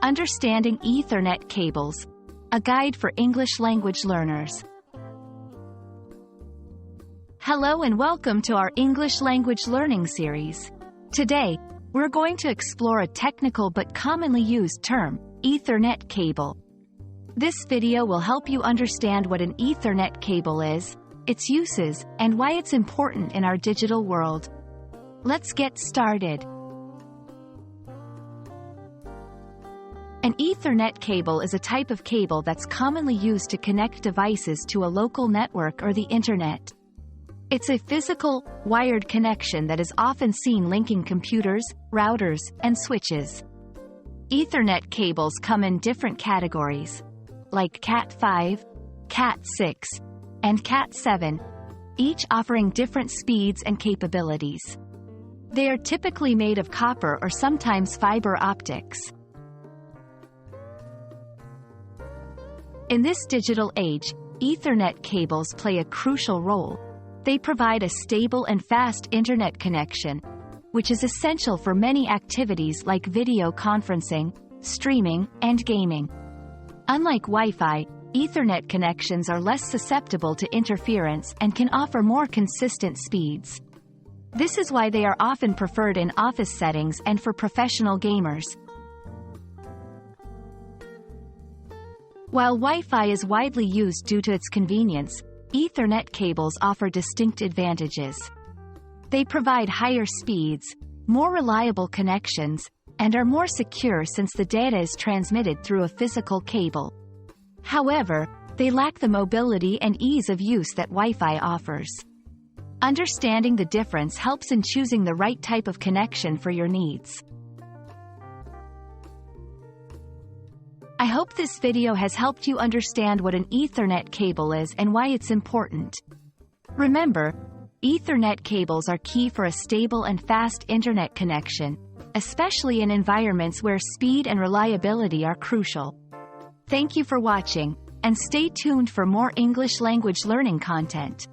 Understanding Ethernet cables, a guide for English language learners. Hello and welcome to our English language learning series. Today, we're going to explore a technical but commonly used term, Ethernet cable. This video will help you understand what an Ethernet cable is, its uses, and why it's important in our digital world. Let's get started. An Ethernet cable is a type of cable that's commonly used to connect devices to a local network or the Internet. It's a physical, wired connection that is often seen linking computers, routers, and switches. Ethernet cables come in different categories, like Cat5, Cat6, and Cat7, each offering different speeds and capabilities. They are typically made of copper or sometimes fiber optics. In this digital age, Ethernet cables play a crucial role. They provide a stable and fast internet connection, which is essential for many activities like video conferencing, streaming, and gaming. Unlike Wi-Fi, Ethernet connections are less susceptible to interference and can offer more consistent speeds. This is why they are often preferred in office settings and for professional gamers. While Wi-Fi is widely used due to its convenience, Ethernet cables offer distinct advantages. They provide higher speeds, more reliable connections, and are more secure since the data is transmitted through a physical cable. However, they lack the mobility and ease of use that Wi-Fi offers. Understanding the difference helps in choosing the right type of connection for your needs. I hope this video has helped you understand what an Ethernet cable is and why it's important. Remember, Ethernet cables are key for a stable and fast internet connection, especially in environments where speed and reliability are crucial. Thank you for watching, and stay tuned for more English language learning content.